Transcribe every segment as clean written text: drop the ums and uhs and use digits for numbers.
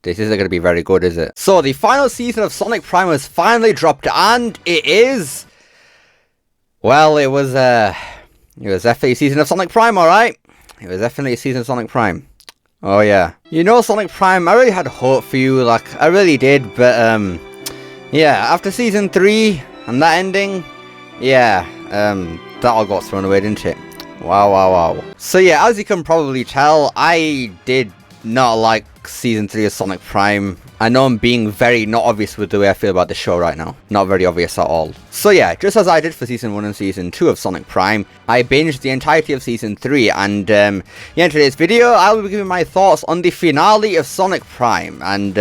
this isn't going to be very good, is it? So the final season of Sonic Prime has finally dropped, and it is... Well, it was definitely a season of Sonic Prime, alright? It was definitely a season of Sonic Prime. Oh yeah. You know, Sonic Prime, I really had hope for you, like, I really did, but, yeah, after Season 3, and that ending, yeah, that all got thrown away, didn't it? Wow. So yeah, as you can probably tell, I did not like Season 3 of Sonic Prime. I know I'm being very not obvious with the way I feel about the show right now. Not very obvious at all. So yeah, just as I did for Season 1 and Season 2 of Sonic Prime, I binged the entirety of Season 3, and yeah, in today's video, I'll be giving my thoughts on the finale of Sonic Prime, and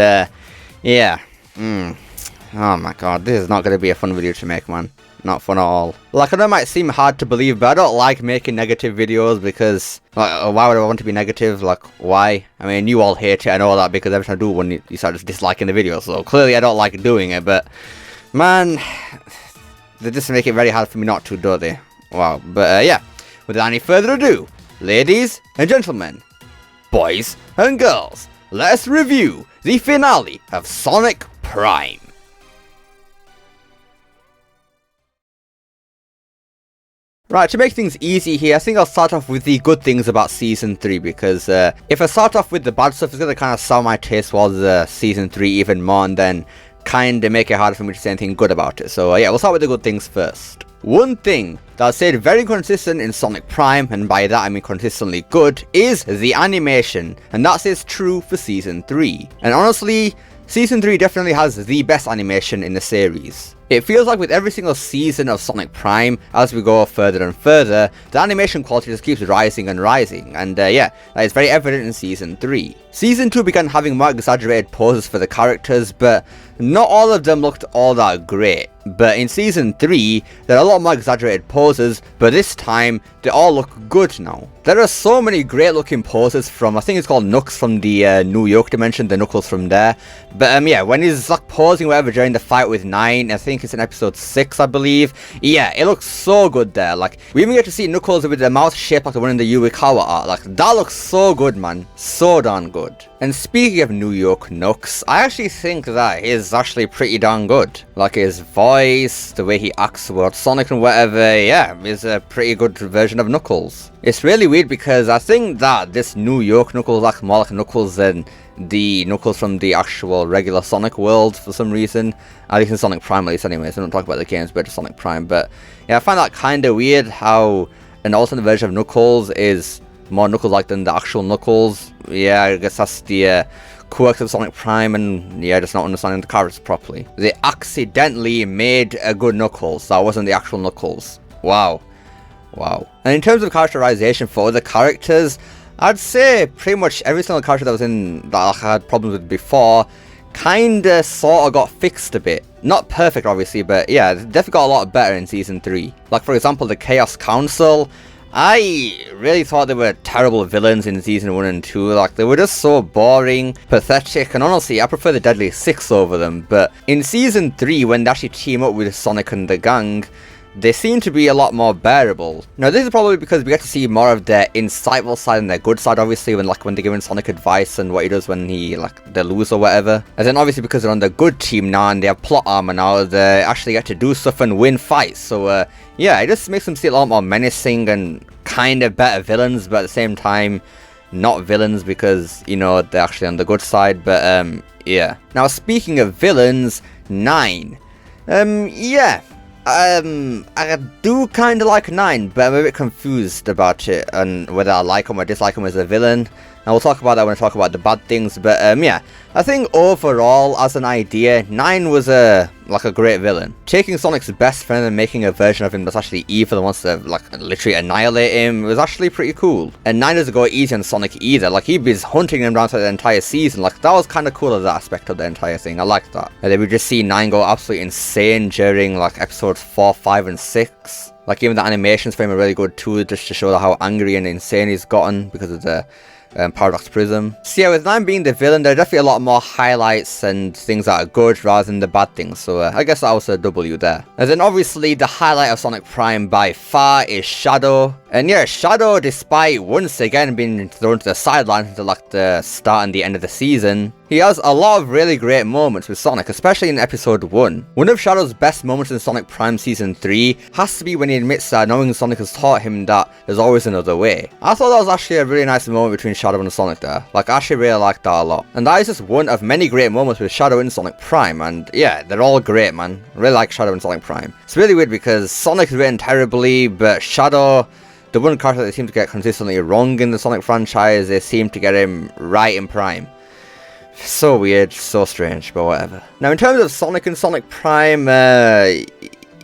yeah, oh my god, this is not going to be a fun video to make, man. Not fun at all. Like, I know it might seem hard to believe, but I don't like making negative videos because, like, why would I want to be negative? Like, why? I mean, you all hate it, I know that, because every time I do one, you start just disliking the video, so clearly I don't like doing it, but, man, they just make it very hard for me not to, don't they? Wow, but, yeah, without any further ado, ladies and gentlemen, boys and girls, let us review the finale of Sonic Prime. Right, to make things easy here, I think I'll start off with the good things about Season 3, because if I start off with the bad stuff, it's going to kind of sour my taste towards Season 3 even more, and then kind of make it harder for me to say anything good about it. So yeah, we'll start with the good things first. One thing that stayed very consistent in Sonic Prime, and by that I mean consistently good, is the animation, and that stays true for Season 3. And honestly, Season 3 definitely has the best animation in the series. It feels like with every single season of Sonic Prime, as we go further and further, the animation quality just keeps rising and rising, and yeah, that is very evident in Season 3. Season 2 began having more exaggerated poses for the characters, but not all of them looked all that great. But in Season 3, there are a lot more exaggerated poses, but this time, they all look good now. There are so many great looking poses from, I think it's called Knucks from the New York dimension, the Knuckles from there. But yeah, when he's like posing whatever during the fight with 9, I think it's in episode 6, I believe. Yeah, it looks so good there. Like, we even get to see Knuckles with the mouth shaped like the one in the Yuikawa art. Like, that looks so good, man. So darn good. And speaking of New York Knucks, I actually think that is actually pretty darn good. Like, his voice, the way he acts about Sonic and whatever, yeah, is a pretty good version of Knuckles. It's really weird because I think that this New York Knuckles acts more like Knuckles than the Knuckles from the actual regular Sonic world for some reason. At least in Sonic Prime, at least anyway, so I don't talk about the games, but just Sonic Prime. But yeah, I find that kind of weird how an alternate version of Knuckles is more Knuckles-like than the actual Knuckles. Yeah, I guess that's the quirks of Sonic Prime, and yeah, just not understanding the characters properly. They accidentally made a good Knuckles. That wasn't the actual Knuckles. Wow. Wow. And in terms of characterization for other characters, I'd say pretty much every single character that was in that I had problems with before kinda sorta got fixed a bit. Not perfect obviously, but yeah, definitely got a lot better in Season 3. Like for example, the Chaos Council. I really thought they were terrible villains in Season 1 and 2, like they were just so boring, pathetic, and honestly I prefer the Deadly Six over them, but in Season 3 when they actually team up with Sonic and the gang, they seem to be a lot more bearable. Now this is probably because we get to see more of their insightful side and their good side obviously when they're giving Sonic advice and what he does when they lose or whatever. And then obviously because they're on the good team now and they have plot armor now, they actually get to do stuff and win fights. So yeah, it just makes them seem a lot more menacing and kind of better villains, but at the same time not villains because, you know, they're actually on the good side. But yeah. Now speaking of villains, 9. Yeah. I do kind of like 9, but I'm a bit confused about it and whether I like him or dislike him as a villain. And we'll talk about that when I talk about the bad things, but yeah, I think overall, as an idea, 9 was like a great villain. Taking Sonic's best friend and making a version of him that's actually evil and wants to like literally annihilate him was actually pretty cool. And 9 doesn't go easy on Sonic either, like he'd be hunting him down throughout the entire season. Like that was kind of cool as that aspect of the entire thing. I liked that. And then we just see 9 go absolutely insane during like episodes 4, 5 and 6. Like even the animations for him are really good too, just to show how angry and insane he's gotten because of the Paradox Prism. So yeah, with 9 being the villain, there are definitely a lot more highlights and things that are good rather than the bad things, so I guess that was a W there. And then obviously the highlight of Sonic Prime by far is Shadow. And yeah, Shadow, despite once again being thrown to the sidelines until like the start and the end of the season, He has a lot of really great moments with Sonic, especially in episode 1. One of Shadow's best moments in Sonic Prime Season 3 has to be when he admits that knowing Sonic has taught him that there's always another way. I thought that was actually a really nice moment between Shadow and Sonic there. Like, I actually really liked that a lot. And that is just one of many great moments with Shadow and Sonic Prime, and yeah, they're all great, man. I really like Shadow and Sonic Prime. It's really weird because Sonic is written terribly, but Shadow, the one character that they seem to get consistently wrong in the Sonic franchise, they seem to get him right in Prime. So weird, so strange, but whatever. Now, in terms of Sonic and Sonic Prime,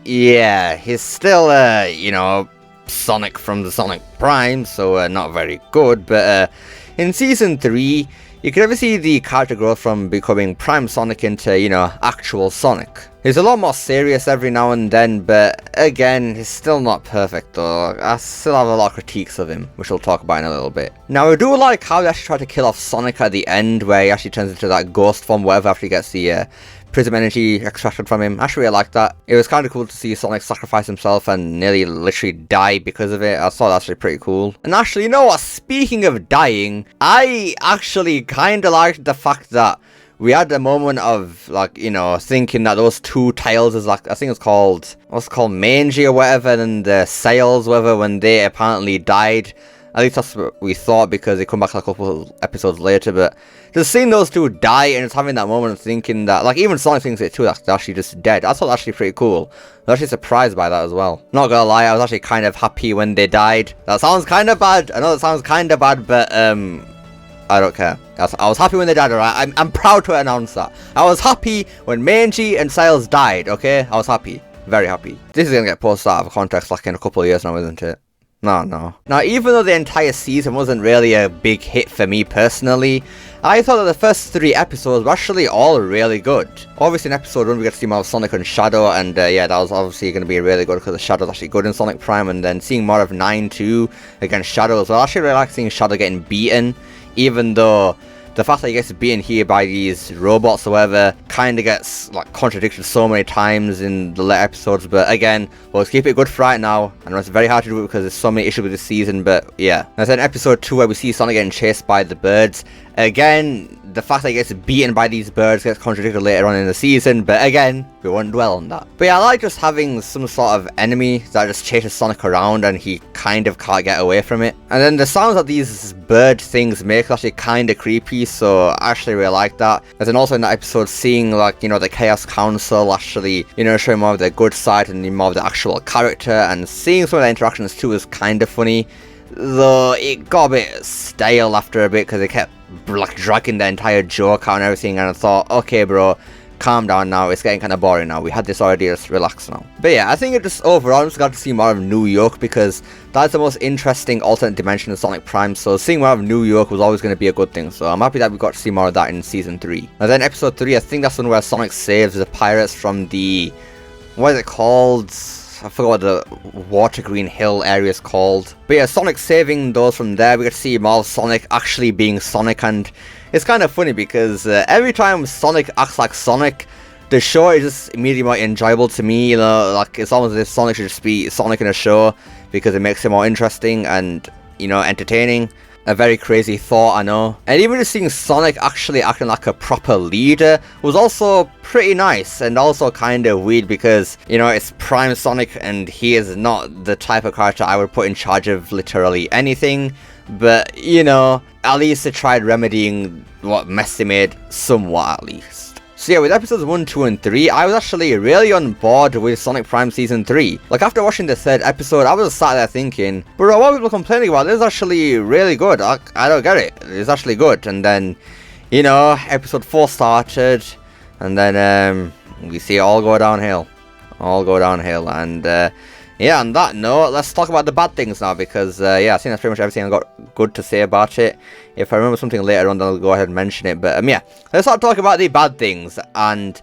yeah, he's still, you know, Sonic from the Sonic Prime, so not very good, but in Season 3, you can ever see the character growth from becoming Prime Sonic into, you know, actual Sonic. He's a lot more serious every now and then, but again, he's still not perfect though. I still have a lot of critiques of him, which we'll talk about in a little bit. Now, I do like how they actually try to kill off Sonic at the end, where he actually turns into that ghost form, whatever, after he gets the prism energy extracted from him. I actually really like that. It was kind of cool to see Sonic sacrifice himself and nearly literally die because of it. I thought that's actually pretty cool. And actually, you know what? Speaking of dying, I actually kind of liked the fact that we had a moment of, like, you know, thinking that those two tiles is like, I think it's called, what's it called, Mangy or whatever, and the Sails, whatever, when they apparently died. At least that's what we thought, because they come back a couple of episodes later, but just seeing those two die and just having that moment of thinking that, like, even Sonic thinks it too, that's actually just dead. I thought that was actually pretty cool. I was actually surprised by that as well. Not gonna lie, I was actually kind of happy when they died. That sounds kind of bad. I know that sounds kind of bad, but, I don't care. I was happy when they died, alright? I'm proud to announce that. I was happy when Mangy and Sails died, okay? I was happy. Very happy. This is gonna get posted out of context like in a couple of years now, isn't it? No. Now, even though the entire season wasn't really a big hit for me personally, I thought that the first 3 episodes were actually all really good. Obviously in episode 1 we get to see more of Sonic and Shadow, and yeah, that was obviously going to be really good because Shadow's actually good in Sonic Prime, and then seeing more of 9 2 against Shadow as well. I actually really like seeing Shadow getting beaten, even though the fact that he gets beaten here by these robots or whatever kind of gets like contradicted so many times in the later episodes, but again, we'll keep it good for right now. I know it's very hard to do it because there's so many issues with this season, but yeah. There's an episode 2 where we see Sonic getting chased by the birds. Again, the fact that he gets beaten by these birds gets contradicted later on in the season, but again, we won't dwell on that. But yeah, I like just having some sort of enemy that just chases Sonic around and he kind of can't get away from it. And then the sounds that these bird things make is actually kind of creepy, so I actually really like that. And then also in that episode, seeing, like, you know, the Chaos Council actually, you know, showing more of their good side and more of the actual character, and seeing some of the interactions too is kind of funny. Though it got a bit stale after a bit because they kept like dragging the entire joke out and everything, and I thought, okay bro, calm down now, it's getting kind of boring now, we had this already, let's relax now. But yeah, I think it just overall, I'm just glad to see more of New York, because that's the most interesting alternate dimension of Sonic Prime, so seeing more of New York was always going to be a good thing, so I'm happy that we got to see more of that in Season 3. And then Episode 3, I think that's one where Sonic saves the pirates from the, what is it called? I forgot what the Water Green Hill area is called. But yeah, Sonic saving those from there, we get to see more of Sonic actually being Sonic, and it's kind of funny because every time Sonic acts like Sonic, the show is just immediately more enjoyable to me, you know, like it's almost as if Sonic should just be Sonic in a show, because it makes it more interesting and, you know, entertaining. A very crazy thought, I know. And even just seeing Sonic actually acting like a proper leader was also pretty nice, and also kind of weird because, you know, it's Prime Sonic and he is not the type of character I would put in charge of literally anything. But, you know, at least they tried remedying what mess they made somewhat at least. So yeah, with episodes 1, 2, and 3, I was actually really on board with Sonic Prime Season 3. Like, after watching the 3rd episode, I was sat there thinking, bro, what are people complaining about? This is actually really good. I don't get it. It's actually good. And then, you know, episode 4 started, and then we see it all go downhill. And yeah, on that note, let's talk about the bad things now, because yeah, I think that's pretty much everything I got good to say about it. If I remember something later on, then I'll go ahead and mention it. But yeah, let's start talking about the bad things. And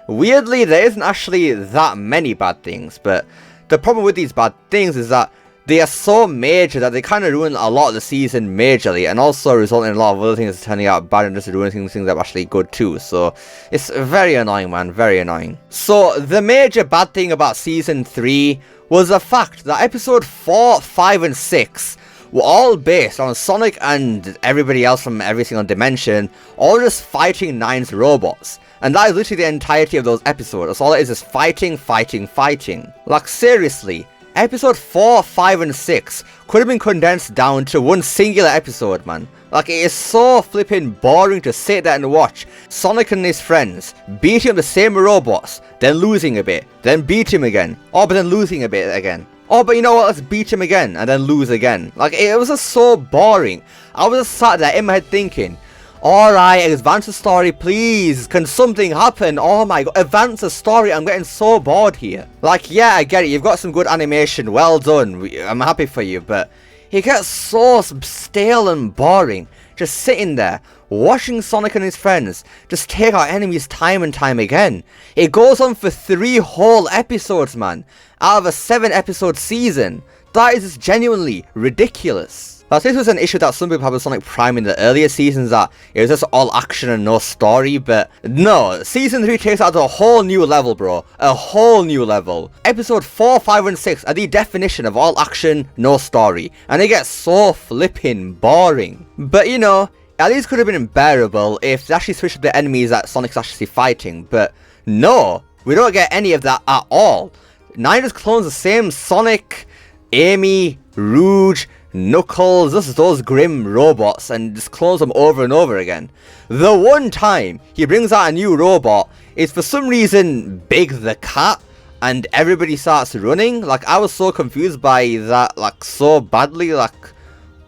weirdly, there isn't actually that many bad things, but the problem with these bad things is that they are so major that they kind of ruin a lot of the season majorly, and also result in a lot of other things turning out bad and just ruining things that are actually good too. So it's very annoying, man, very annoying. So the major bad thing about Season 3 was the fact that episode 4, 5, and 6 were all based on Sonic and everybody else from every single dimension all just fighting Nine's robots. And that is literally the entirety of those episodes. That's all it is fighting, fighting, fighting. Like seriously, episode 4, 5 and 6 could have been condensed down to one singular episode, man. Like, it is so flipping boring to sit there and watch Sonic and his friends beating the same robots, then losing a bit, then beat him again, oh, but then losing a bit again. Oh, but you know what, let's beat him again, and then lose again. Like, it was just so boring. I was just sat there in my head thinking, alright, advance the story, please. Can something happen? Oh my god, advance the story. I'm getting so bored here. Like, yeah, I get it. You've got some good animation. Well done. I'm happy for you, but it gets so stale and boring. Just sitting there, watching Sonic and his friends just take out enemies time and time again. It goes on for 3 whole episodes, man. Out of a 7-episode season. That is just genuinely ridiculous. Now, this was an issue that some people had with Sonic Prime in the earlier seasons, that it was just all action and no story, but no, Season 3 takes it to a whole new level, bro. A whole new level. Episode 4, 5 and 6 are the definition of all action, no story, and it gets so flipping boring. But you know, at least could have been bearable if they actually switched up the enemies that Sonic's actually fighting, but no, we don't get any of that at all. 9 just clones the same Sonic, Amy, Rouge, Knuckles, just those grim robots, and just clones them over and over again. The one time he brings out a new robot is for some reason Big the Cat, and everybody starts running. Like, I was so confused by that, like, so badly. Like,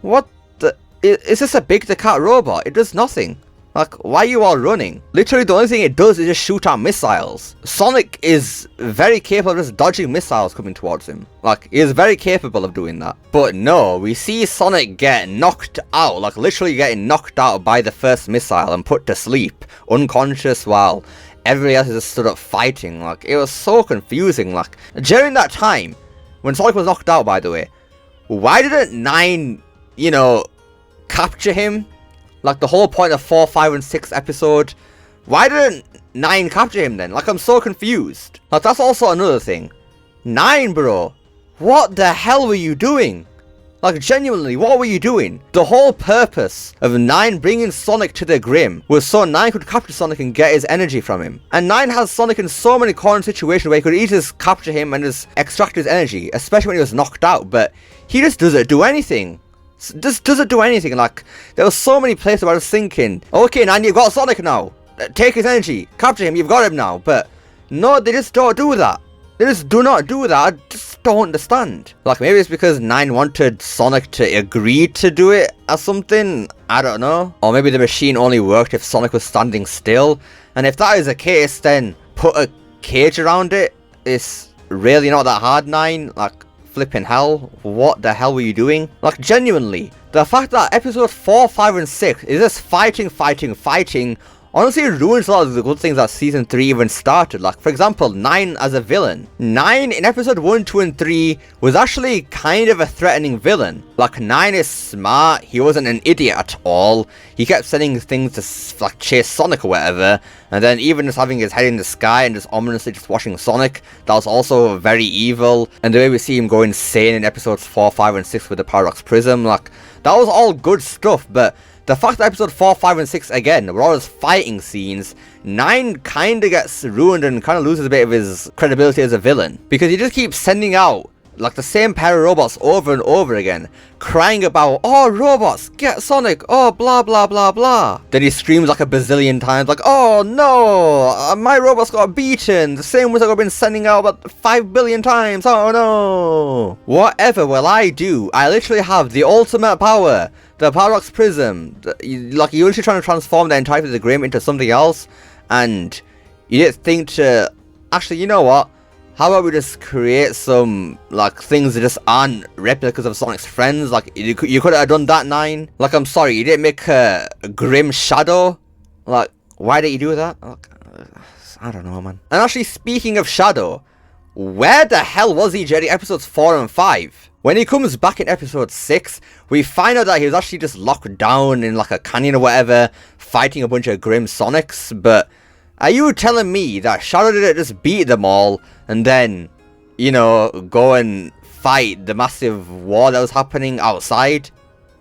what the... Is this a Big the Cat robot? It does nothing. Like, why are you all running? Literally, the only thing it does is just shoot out missiles. Sonic is very capable of just dodging missiles coming towards him. Like, he is very capable of doing that. But no, we see Sonic get knocked out, like literally getting knocked out by the first missile and put to sleep, unconscious, while everybody else is just stood up fighting. Like, it was so confusing. Like, during that time, when Sonic was knocked out, by the way, why didn't 9, you know, capture him? Like, the whole point of 4, 5, and 6 episode. Why didn't 9 capture him then? Like, I'm so confused. Like, that's also another thing. 9, bro. What the hell were you doing? Like, genuinely, what were you doing? The whole purpose of 9 bringing Sonic to the Grim was so 9 could capture Sonic and get his energy from him. And 9 has Sonic in so many corner situations where he could easily just capture him and just extract his energy, especially when he was knocked out, but he just doesn't do anything. Just doesn't do anything. Like, there were so many places where I was thinking, okay, 9, you've got Sonic now. Take his energy. Capture him, you've got him now. But no, they just don't do that. They just do not do that. I just don't understand. Like, maybe it's because 9 wanted Sonic to agree to do it or something. I don't know. Or maybe the machine only worked if Sonic was standing still. And if that is the case, then put a cage around it. It's really not that hard, 9. Like, flipping hell, what the hell were you doing? Like, genuinely, the fact that episode 4, 5 and 6 is just fighting honestly ruins a lot of the good things that season 3 even started. Like, for example, 9 as a villain. 9 in episode 1, 2 and 3 was actually kind of a threatening villain. Like, 9 is smart, he wasn't an idiot at all. He kept sending things to like chase Sonic or whatever, and then even just having his head in the sky and just ominously just watching Sonic, that was also very evil. And the way we see him go insane in episodes 4, 5 and 6 with the Paradox Prism, like, that was all good stuff. But the fact that episode 4, 5 and 6 again were all his fighting scenes, 9 kinda gets ruined and kinda loses a bit of his credibility as a villain. Because he just keeps sending out like the same pair of robots over and over again, crying about, oh, robots, get Sonic, oh, blah, blah, blah, blah. Then he screams like a bazillion times, like, oh, no, my robots got beaten, the same ones I've been sending out about 5 billion times, oh, no. Whatever will I do? I literally have the ultimate power, the Paradox Prism. Like, you're literally trying to transform the entirety of the Grim into something else, and you didn't think to, actually, you know what? How about we just create some, like, things that just aren't replicas of Sonic's friends? Like, you could have done that, 9. Like, I'm sorry, you didn't make a Grim Shadow? Like, why did you do that? Like, I don't know, man. And actually, speaking of Shadow, where the hell was he during episodes 4 and 5? When he comes back in episode 6, we find out that he was actually just locked down in, like, a canyon or whatever, fighting a bunch of Grim Sonics, but are you telling me that Shadow didn't just beat them all and then, you know, go and fight the massive war that was happening outside?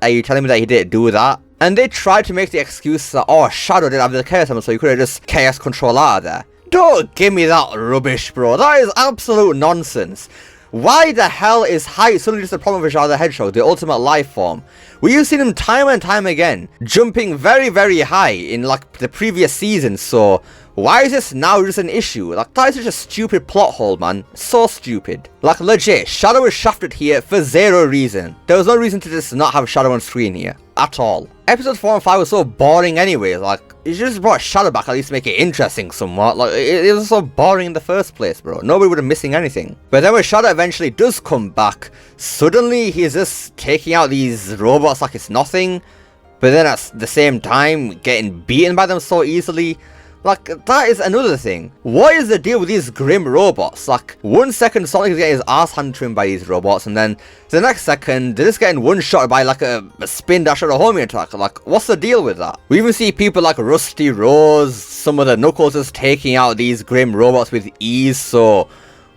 Are you telling me that he didn't do that? And they tried to make the excuse that, oh, Shadow didn't have the chaos element, so you could have just chaos control out of there. Don't give me that rubbish, bro. That is absolute nonsense. Why the hell is height suddenly just a problem for Shadow the Hedgehog, the ultimate life form? We've seen him time and time again, jumping very, very high in like the previous seasons, so why is this now just an issue? Like, that is such a stupid plot hole, man. So stupid. Like, legit, Shadow was shafted here for zero reason. There was no reason to just not have Shadow on screen here. At all. Episode 4 and 5 was so boring anyways. Like, you just brought Shadow back at least to make it interesting somewhat. Like, it was so boring in the first place, bro. Nobody would have missing anything. But then when Shadow eventually does come back, suddenly he's just taking out these robots like it's nothing. But then at the same time, getting beaten by them so easily. Like, that is another thing. What is the deal with these grim robots? Like, 1 second Sonic is getting his ass handed to him by these robots, and then the next second, they're just getting one-shot by like a spin dash or a homing attack. Like, what's the deal with that? We even see people like Rusty Rose, some of the Knuckles just taking out these grim robots with ease, so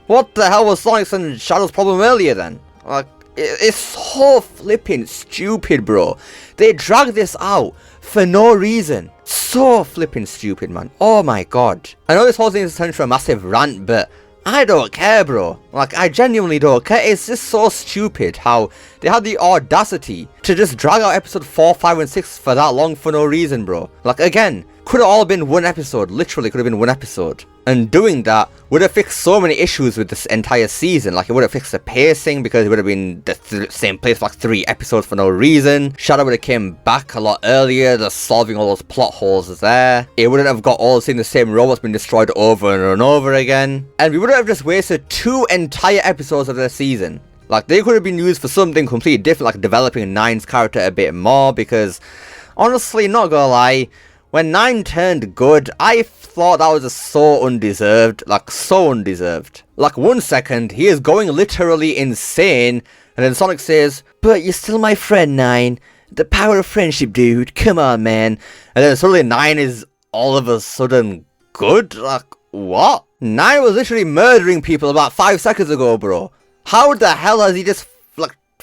what the hell was Sonic's and Shadow's problem earlier then? Like, it's so flipping stupid, bro. They dragged this out for no reason. So flipping stupid, man. Oh my god. I know this whole thing is turned into a massive rant, but I don't care, bro. Like, I genuinely don't care. It's just so stupid how they had the audacity to just drag out episode 4, 5, and 6 for that long for no reason, bro. Like, again, could have all been one episode. Literally could have been one episode. And doing that would have fixed so many issues with this entire season. Like, it would have fixed the pacing because it would have been the same place for like 3 episodes for no reason. Shadow would have came back a lot earlier, just solving all those plot holes there. It wouldn't have got all the same robots being destroyed over and over again. And we would have just wasted 2 entire episodes of the season. Like, they could have been used for something completely different, like developing Nine's character a bit more, because honestly, not gonna lie, when 9 turned good, I thought that was just so undeserved. Like, so undeserved. Like, 1 second, he is going literally insane, and then Sonic says, "But you're still my friend, 9. The power of friendship, dude. Come on, man." And then suddenly 9 is all of a sudden good? Like, what? 9 was literally murdering people about 5 seconds ago, bro. How the hell has he just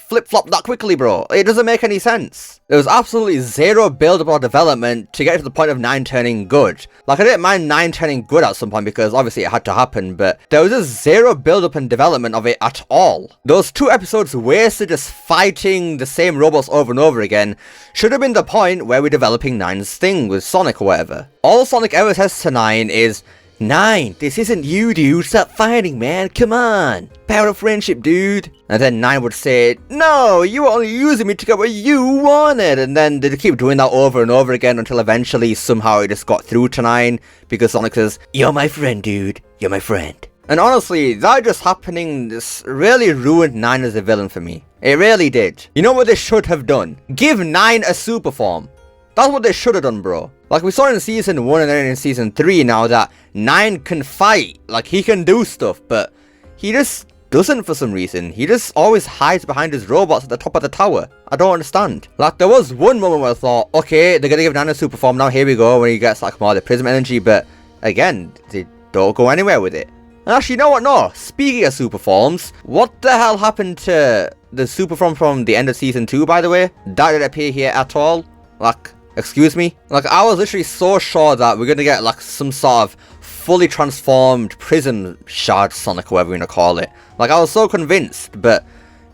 flip-flop that quickly, bro? It doesn't make any sense. There was absolutely zero build-up or development to get to the point of 9 turning good. Like, I didn't mind 9 turning good at some point because obviously it had to happen, but there was just zero build-up and development of it at all. Those 2 episodes wasted just fighting the same robots over and over again should have been the point where we're developing 9's thing with Sonic or whatever. All Sonic ever says to 9 is, "9, this isn't you, dude. Stop fighting, man. Come on. Power of friendship, dude." And then 9 would say, "No, you were only using me to get what you wanted." And then they'd keep doing that over and over again until eventually somehow it just got through to 9 because Sonic says, "You're my friend, dude. You're my friend." And honestly, that just happening just really ruined 9 as a villain for me. It really did. You know what they should have done? Give 9 a super form. That's what they should have done, bro. Like, we saw in Season 1 and then in Season 3 now that 9 can fight. Like, he can do stuff, but he just doesn't for some reason. He just always hides behind his robots at the top of the tower. I don't understand. Like, there was one moment where I thought, okay, they're gonna give 9 a super form, now here we go, when he gets like more of the prism energy, but again, they don't go anywhere with it. And actually, you know what? No, speaking of super forms, what the hell happened to the super form from the end of Season 2, by the way? That didn't appear here at all. Like, excuse me? Like, I was literally so sure that we're gonna get like some sort of fully transformed prism shard Sonic, whatever you wanna call it. Like, I was so convinced, but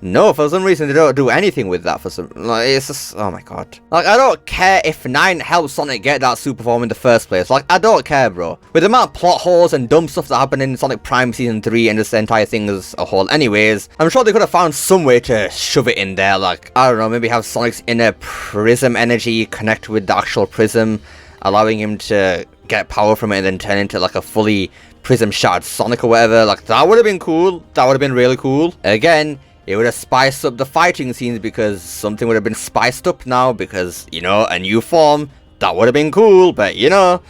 no, for some reason they don't do anything with that for some, like, it's just, oh my god. Like, I don't care if 9 helps Sonic get that super form in the first place. Like, I don't care, bro. With the amount of plot holes and dumb stuff that happened in Sonic Prime Season 3 and just the entire thing as a whole anyways, I'm sure they could have found some way to shove it in there. Like, I don't know, maybe have Sonic's inner prism energy connect with the actual prism, allowing him to get power from it and then turn into like a fully prism shard Sonic or whatever. Like, that would have been cool. That would have been really cool. Again, it would have spiced up the fighting scenes because something would have been spiced up now because, you know, a new form. That would have been cool, but, you know,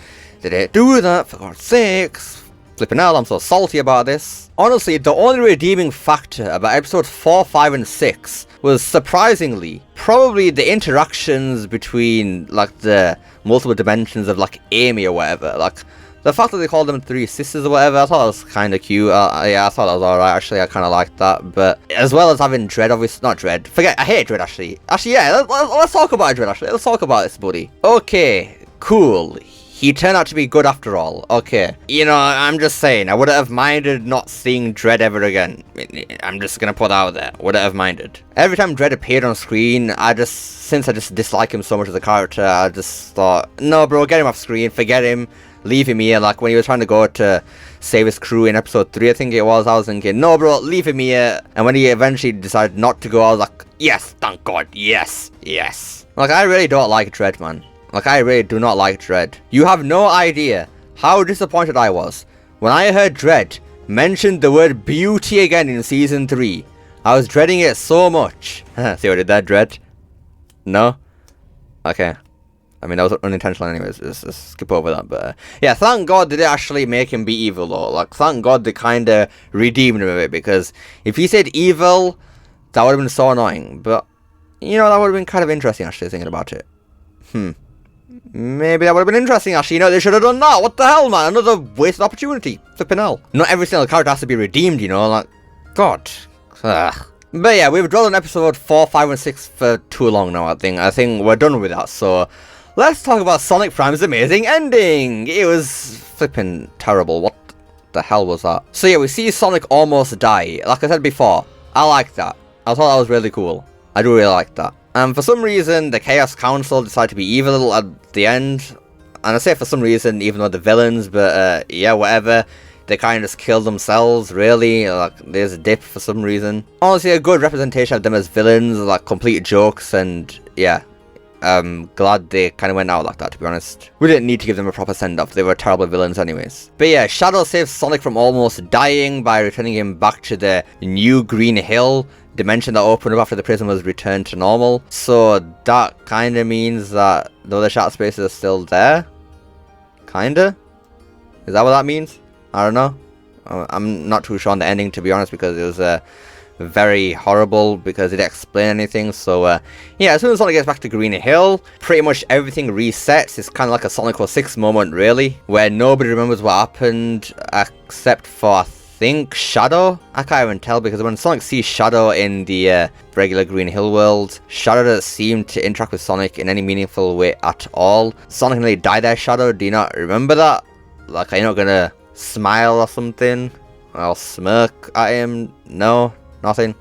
they didn't do that, for God's sakes. Flipping hell, I'm so salty about this. Honestly, the only redeeming factor about episodes 4, 5, and 6 was, surprisingly, probably the interactions between, like, the multiple dimensions of, like, Amy or whatever. Like, The fact that they called them three sisters or whatever, I thought that was kind of cute. Yeah, I thought that was alright, actually. I kind of liked that. But as well as having Dread, obviously, not Dread. Forget, I hate Dread, actually. Actually, yeah, let's talk about Dread, actually. Let's talk about this, buddy. Okay, cool. He turned out to be good after all. Okay. You know, I'm just saying, I wouldn't have minded not seeing Dread ever again. I'm just gonna put that out there. Wouldn't have minded. Every time Dread appeared on screen, since I just dislike him so much as a character, I just thought, no, bro, get him off screen, forget him, leave him here. Like, when he was trying to go to save his crew in episode 3, I think it was, I was thinking, no, bro, leave him here. And when he eventually decided not to go, I was like, yes, thank God, yes, yes. Like, I really don't like Dread, man. Like, I really do not like Dread. You have no idea how disappointed I was when I heard Dread mention the word beauty again in Season 3. I was dreading it so much. See what I did there, Dread? No? Okay. I mean, that was unintentional anyways. Just skip over that. But, yeah, thank God they did actually make him be evil, though. Like, thank God they kind of redeemed him a bit. Because if he said evil, that would have been so annoying. But, you know, that would have been kind of interesting, actually, thinking about it. Maybe that would have been interesting, actually. You know, they should have done that. What the hell, man? Another wasted opportunity. Flipping hell. Not every single character has to be redeemed, you know? Like, God. Ugh. But yeah, we've drawn on episode 4, 5, and 6 for too long now, I think. I think we're done with that, so let's talk about Sonic Prime's amazing ending. It was flipping terrible. What the hell was that? So yeah, we see Sonic almost die. Like I said before, I like that. I thought that was really cool. I do really like that. And for some reason, the Chaos Council decided to be evil at the end. And I say for some reason, even though they're villains, but yeah, whatever. They kind of just killed themselves, really. Like, there's a dip for some reason. Honestly, a good representation of them as villains, like complete jokes, and yeah. Glad they kind of went out like that, to be honest. We didn't need to give them a proper send-off. They were terrible villains anyways. But yeah, Shadow saves Sonic from almost dying by returning him back to the new Green Hill dimension that opened up after the prison was returned to normal. So that kind of means that the other shadow spaces are still there? Kinda? Is that what that means? I don't know. I'm not too sure on the ending, to be honest, because it was very horrible because it didn't explain anything. So yeah, as soon as Sonic gets back to Green Hill, pretty much everything resets. It's kind of like a Sonic 06 moment, really, where nobody remembers what happened except for, I think, Shadow. I can't even tell, because when Sonic sees Shadow in the regular Green Hill world, Shadow doesn't seem to interact with Sonic in any meaningful way at all. Sonic nearly died there, Shadow. Do you not remember that? Like, are you not gonna smile or something? I'll smirk at him? No? Nothing?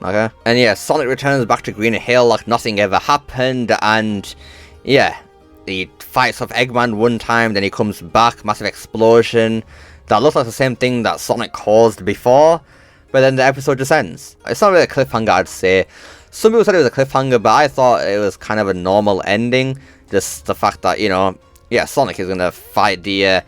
Okay. And yeah, Sonic returns back to Green Hill like nothing ever happened, and yeah, he fights off Eggman one time, then he comes back, massive explosion that looks like the same thing that Sonic caused before, but then the episode just ends. It's not really a cliffhanger, I'd say. Some people said it was a cliffhanger, but I thought it was kind of a normal ending. Just the fact that, you know, yeah, Sonic is gonna fight the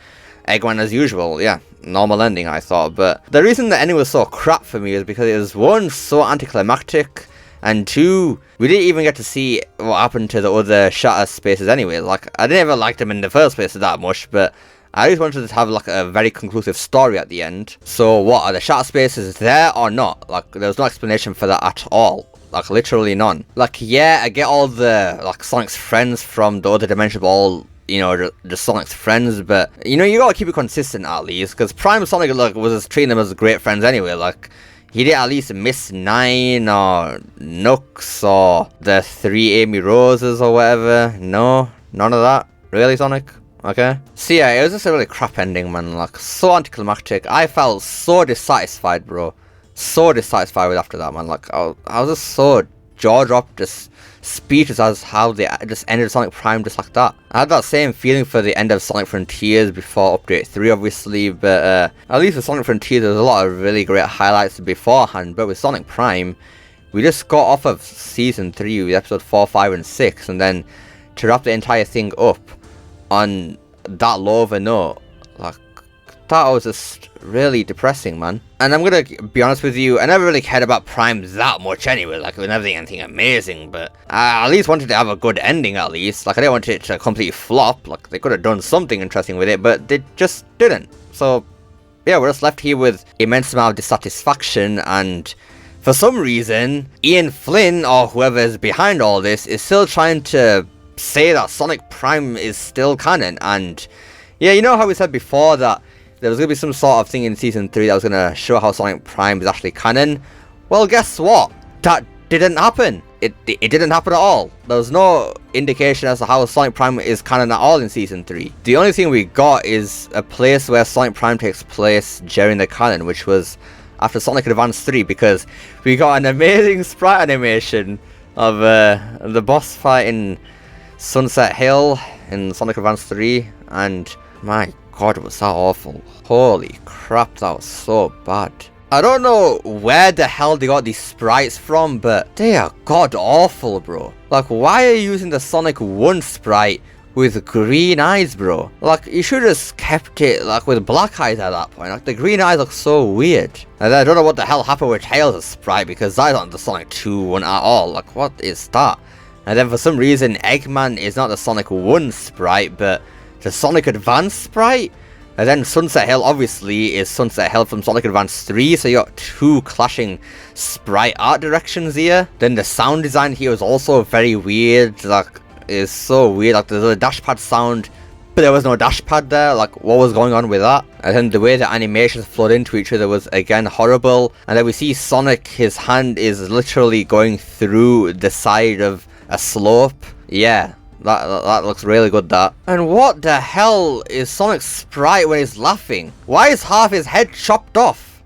Eggman as usual. Yeah, normal ending, I thought. But the reason the ending was so crap for me is because it was, one, so anticlimactic, and two, we didn't even get to see what happened to the other Shatter Spaces anyway. Like, I didn't ever like them in the first place that much, but I just wanted to have like a very conclusive story at the end. So what, are the Shatter Spaces there or not? Like, there was no explanation for that at all. Like, literally none. Like, yeah, I get all the, like, Sonic's friends from the other dimension, all, you know, just Sonic's friends, but, you know, you gotta keep it consistent at least, because Prime Sonic, like, was just treating them as great friends anyway. Like, he did at least miss 9 or Nux or the 3 Amy Roses or whatever. No, none of that. Really, Sonic? Okay. So yeah, it was just a really crap ending, man. Like, so anticlimactic. I felt so dissatisfied, bro. So dissatisfied with after that, man. Like, I was just so jaw-dropped, just speechless as how they just ended Sonic Prime just like that. I had that same feeling for the end of Sonic Frontiers before Update 3, obviously, but at least with Sonic Frontiers, there was a lot of really great highlights beforehand, but with Sonic Prime, we just got off of Season 3 with Episode 4, 5, and 6, and then to wrap the entire thing up on that low of a note, like, that was just really depressing, man. And I'm gonna be honest with you, I never really cared about Prime that much anyway. Like, it was never anything amazing, but I at least wanted to have a good ending, at least. Like, I didn't want it to completely flop. Like, they could have done something interesting with it, but they just didn't. So yeah, we're just left here with immense amount of dissatisfaction, and for some reason, Ian Flynn, or whoever is behind all this, is still trying to say that Sonic Prime is still canon, and Yeah, you know how we said before that there was going to be some sort of thing in Season 3 that was going to show how Sonic Prime is actually canon? Well, guess what? That didn't happen. It didn't happen at all. There was no indication as to how Sonic Prime is canon at all in Season 3. The only thing we got is a place where Sonic Prime takes place during the canon, which was after Sonic Advance 3, because we got an amazing sprite animation of the boss fight in Sunset Hill in Sonic Advance 3, and my god, was that awful. Holy crap, that was so bad. I don't know where the hell they got these sprites from, but they are god awful, bro. Like, why are you using the Sonic 1 sprite with green eyes, bro? Like, you should have just kept it like with black eyes at that point. Like, the green eyes look so weird. And I don't know what the hell happened with Tails' sprite, because that's not the Sonic 2 one at all. Like, what is that? And then for some reason, Eggman is not the Sonic 1 sprite, but the Sonic Advance sprite? And then Sunset Hill obviously is Sunset Hill from Sonic Advance 3, so you got two clashing sprite art directions here. Then the sound design here was also very weird, like, it's so weird, like there's a dashpad sound, but there was no dashpad there, like what was going on with that? And then the way the animations flowed into each other was again horrible. And then we see Sonic, his hand is literally going through the side of a slope. Yeah. That looks really good, that. And what the hell is Sonic's sprite when he's laughing? Why is half his head chopped off?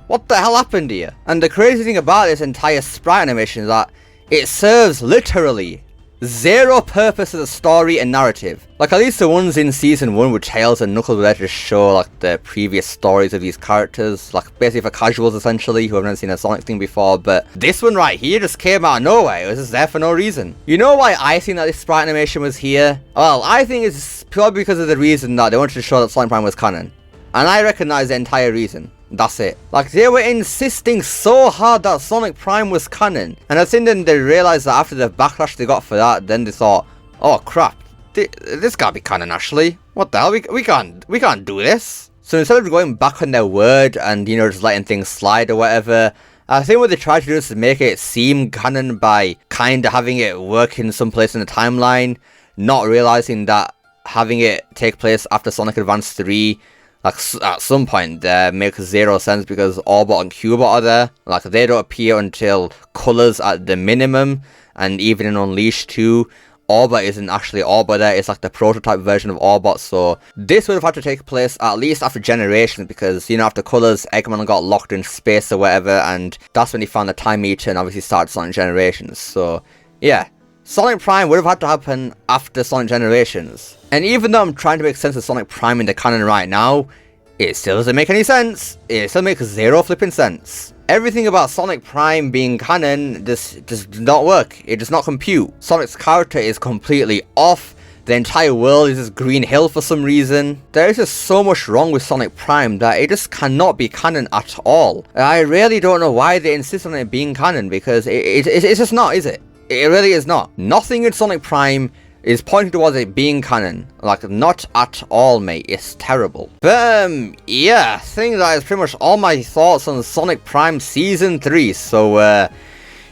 What the hell happened here? And the crazy thing about this entire sprite animation is that it serves literally zero purpose to the story and narrative. Like, at least the ones in Season 1 with Tails and Knuckles were there to show, like, the previous stories of these characters. Like, basically for casuals, essentially, who have never seen a Sonic thing before. But this one right here just came out of nowhere. It was just there for no reason. You know why I think that this sprite animation was here? Well, I think it's purely because of the reason that they wanted to show that Sonic Prime was canon. And I recognize the entire reason. That's it. Like, they were insisting so hard that Sonic Prime was canon. And I think then they realized that after the backlash they got for that, then they thought, oh crap, this can't be canon actually. What the hell, we can't do this. So instead of going back on their word and, you know, just letting things slide or whatever, I think what they tried to do is to make it seem canon by kind of having it work in some place in the timeline, not realizing that having it take place after Sonic Advance 3, like, at some point there makes zero sense because Orbot and Cubot are there. Like, they don't appear until Colors at the minimum, and even in Unleashed 2, Orbot isn't actually Orbot there, it's like the prototype version of Orbot, so this would have had to take place at least after Generations, because, you know, after Colors, Eggman got locked in space or whatever, and that's when he found the Time Meter and obviously started Sonic Generations, so, yeah. Sonic Prime would have had to happen after Sonic Generations. And even though I'm trying to make sense of Sonic Prime in the canon right now, it still doesn't make any sense. It still makes zero flipping sense. Everything about Sonic Prime being canon does not work. It does not compute. Sonic's character is completely off. The entire world is just Green Hill for some reason. There is just so much wrong with Sonic Prime that it just cannot be canon at all. I really don't know why they insist on it being canon, because it's just not, is it? It really is not. Nothing in Sonic Prime is pointing towards it being canon. Like, not at all, mate. It's terrible. But, yeah, I think that is pretty much all my thoughts on Sonic Prime Season 3. So,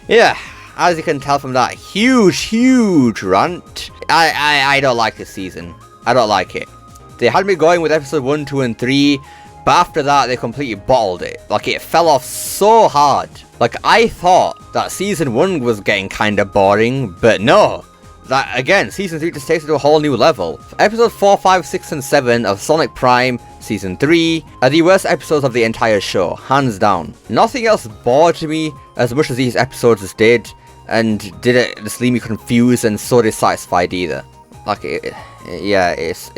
yeah, as you can tell from that huge rant, I don't like this season. I don't like it. They had me going with episode 1, 2, and 3, but after that, they completely bottled it. Like, it fell off so hard. Like, I thought that Season 1 was getting kinda boring, but no. That, again, Season 3 just takes it to a whole new level. Episode 4, 5, 6, and 7 of Sonic Prime Season 3 are the worst episodes of the entire show, hands down. Nothing else bored me as much as these episodes just did, and didn't just leave me confused and so dissatisfied either. Like, it's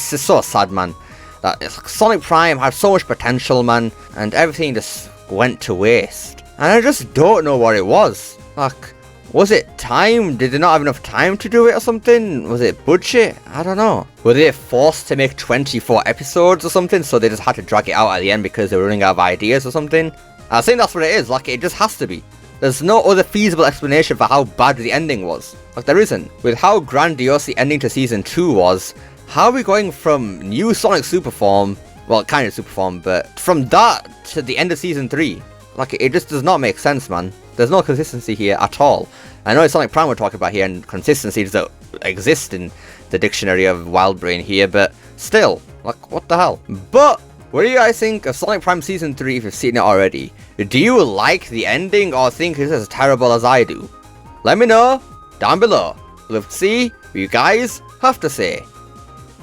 just so sad, man. That Sonic Prime had so much potential, man, and everything just went to waste. And I just don't know what it was. Like, was it time? Did they not have enough time to do it or something? Was it budget? I don't know. Were they forced to make 24 episodes or something, so they just had to drag it out at the end because they were running out of ideas or something? I think that's what it is. Like, it just has to be. There's no other feasible explanation for how bad the ending was. Like, there isn't. With how grandiose the ending to Season 2 was, how are we going from new Sonic Super Form, well, kind of Super Form, but from that to the end of Season 3? Like, it just does not make sense, man. There's no consistency here at all. I know it's Sonic Prime we're talking about here, and consistency doesn't exist in the dictionary of Wild Brain here, but still, like, what the hell? But what do you guys think of Sonic Prime Season 3 if you've seen it already? Do you like the ending or think it's as terrible as I do? Let me know down below. Love to see what you guys have to say.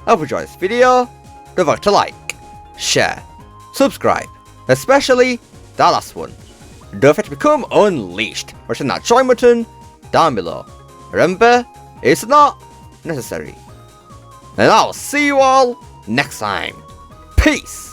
I hope you enjoyed this video. Don't forget to like, share, subscribe, especially that last one. Don't forget to become unleashed. Pressing that join button down below. Remember, it's not necessary. And I'll see you all next time. Peace.